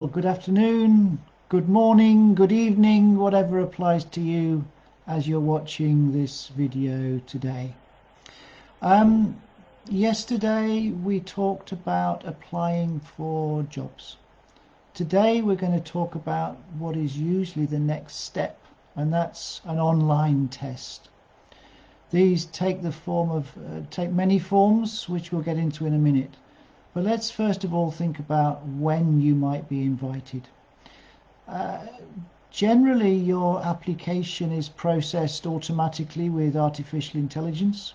Well, good afternoon, good morning, good evening, whatever applies to you as you're watching this video today. Um, Yesterday we talked about applying for jobs. Today we're going to talk about what is usually the next step, and that's an online test. These take many forms, which we'll get into in a minute. But let's first of all think about when you might be invited. Uh, Generally, your application is processed automatically with artificial intelligence,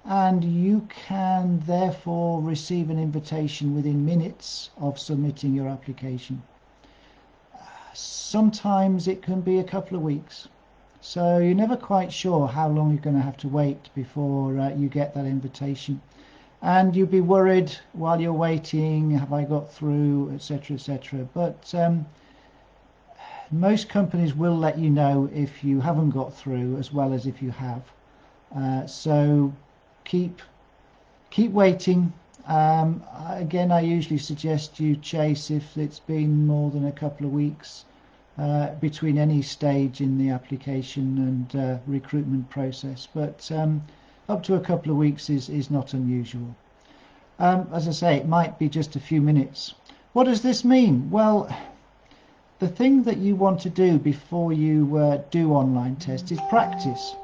and you can therefore receive an invitation within minutes of submitting your application. Sometimes it can be a couple of weeks, so you're never quite sure how long you're going to have to wait before you get that invitation. And you'll be worried while you're waiting, have I got through, etc., etc. But most companies will let you know if you haven't got through as well as if you have. So keep waiting. Again, I usually suggest you chase if it's been more than a couple of weeks between any stage in the application and recruitment process. But up to a couple of weeks is not unusual. As I say, it might be just a few minutes. What does this mean? Well, the thing that you want to do before you do online tests is practice.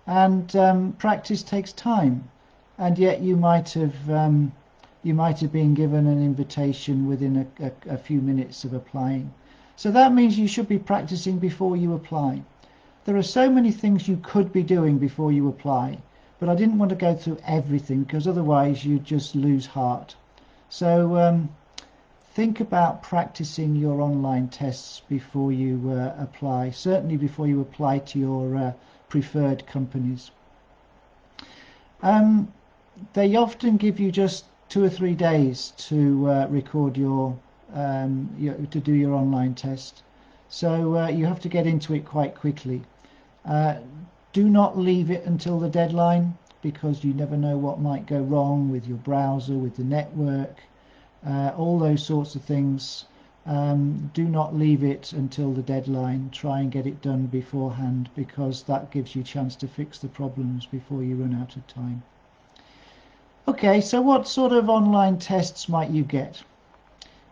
And practice takes time. And yet you might have been given an invitation within a few minutes of applying. So that means you should be practicing before you apply. There are so many things you could be doing before you apply, but I didn't want to go through everything because otherwise you'd just lose heart. So think about practicing your online tests before you apply, certainly before you apply to your preferred companies. They often give you just 2 or 3 days to record to do your online test. So you have to get into it quite quickly. Do not leave it until the deadline, because you never know what might go wrong with your browser, with the network, all those sorts of things. Do not leave it until the deadline. Try and get it done beforehand, because that gives you a chance to fix the problems before you run out of time. Okay, so what sort of online tests might you get?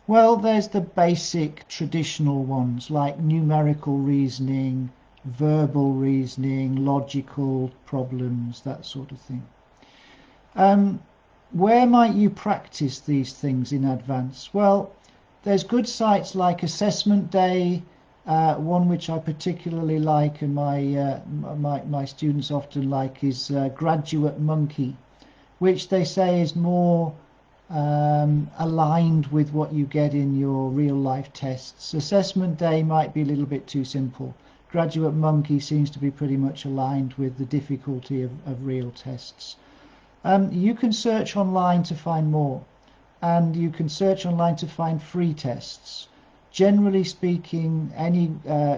Well, there's the basic traditional ones like numerical reasoning, verbal reasoning, logical problems, that sort of thing. Where might you practice these things in advance? Well, there's good sites like Assessment Day, one which I particularly like and my students often like is Graduate Monkey, which they say is more aligned with what you get in your real life tests. Assessment Day might be a little bit too simple. Graduate Monkey seems to be pretty much aligned with the difficulty of real tests. You can search online to find more, and you can search online to find free tests. Generally speaking, any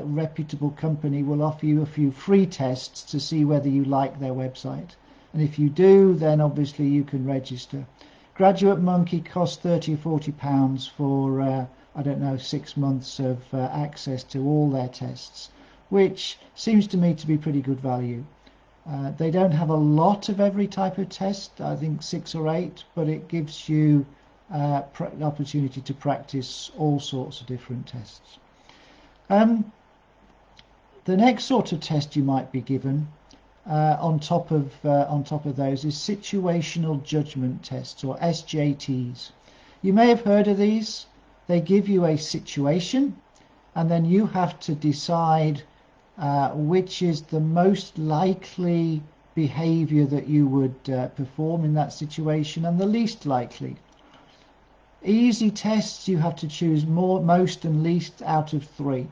reputable company will offer you a few free tests to see whether you like their website. And if you do, then obviously you can register. Graduate Monkey costs £30 or £40 for, I don't know, 6 months of access to all their tests, which seems to me to be pretty good value. They don't have a lot of every type of test, I think 6 or 8, but it gives you an opportunity to practice all sorts of different tests. The next sort of test you might be given on top of those is situational judgment tests, or SJTs. You may have heard of these. They give you a situation, and then you have to decide which is the most likely behavior that you would perform in that situation, and the least likely. Easy tests, you have to choose most and least out of 3.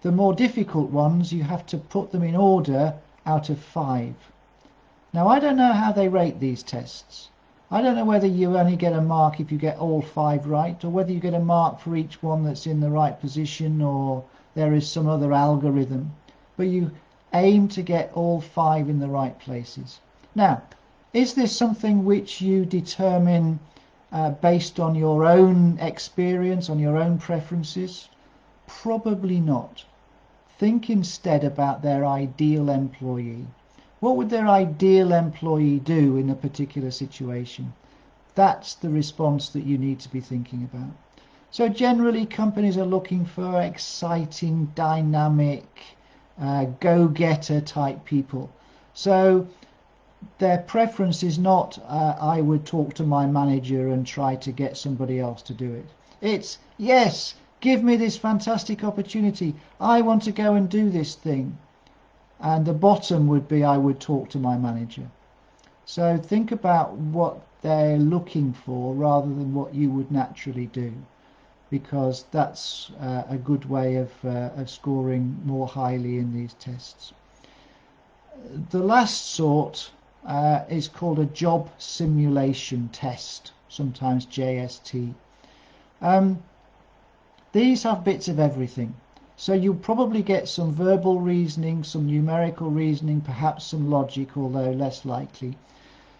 The more difficult ones, you have to put them in order out of 5. Now, I don't know how they rate these tests. I don't know whether you only get a mark if you get all 5 right, or whether you get a mark for each one that's in the right position, or there is some other algorithm. But you aim to get all 5 in the right places. Now, is this something which you determine based on your own experience, on your own preferences? Probably not. Think instead about their ideal employee. What would their ideal employee do in a particular situation? That's the response that you need to be thinking about. So generally, companies are looking for exciting, dynamic, go-getter type people. So their preference is not, I would talk to my manager and try to get somebody else to do it. It's, yes, give me this fantastic opportunity. I want to go and do this thing. And the bottom would be, I would talk to my manager. So think about what they're looking for rather than what you would naturally do, because that's a good way of scoring more highly in these tests. The last sort is called a job simulation test, sometimes JST. These have bits of everything. So you'll probably get some verbal reasoning, some numerical reasoning, perhaps some logic, although less likely.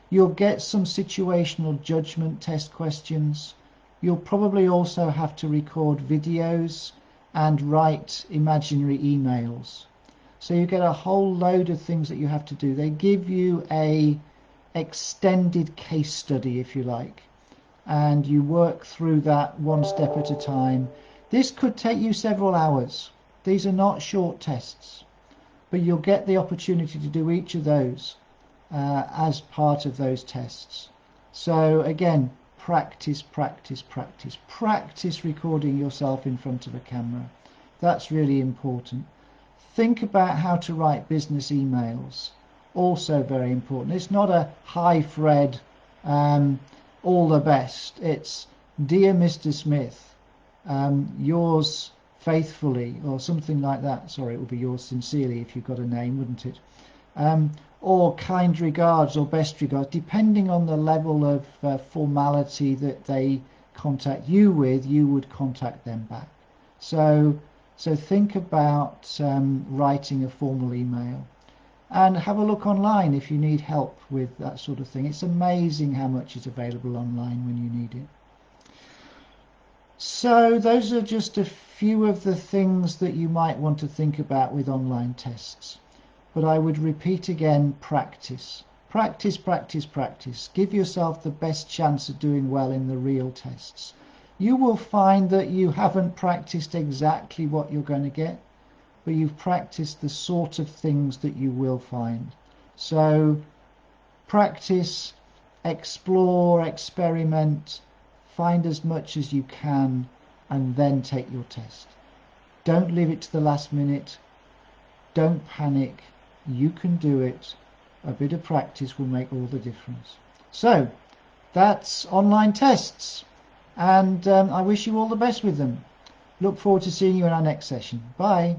You'll get some situational judgment test questions. You'll probably also have to record videos and write imaginary emails. So you get a whole load of things that you have to do. They give you a extended case study, if you like, and you work through that one step at a time. This could take you several hours. These are not short tests, but you'll get the opportunity to do each of those as part of those tests. So again, practice, practice, practice. Practice recording yourself in front of a camera. That's really important. Think about how to write business emails. Also very important. It's not a hi Fred, all the best. It's dear Mr. Smith, yours faithfully, or something like that. Sorry, it would be yours sincerely if you've got a name, wouldn't it? Or kind regards or best regards, depending on the level of formality that they contact you with, you would contact them back. So think about writing a formal email, and have a look online if you need help with that sort of thing. It's amazing how much is available online when you need it. So those are just a few of the things that you might want to think about with online tests. But I would repeat again, practice. Practice, practice, practice. Give yourself the best chance of doing well in the real tests. You will find that you haven't practiced exactly what you're going to get, but you've practiced the sort of things that you will find. So practice, explore, experiment, find as much as you can, and then take your test. Don't leave it to the last minute. Don't panic. You can do it. A bit of practice will make all the difference. So that's online tests, and I wish you all the best with them. Look forward to seeing you in our next session. Bye.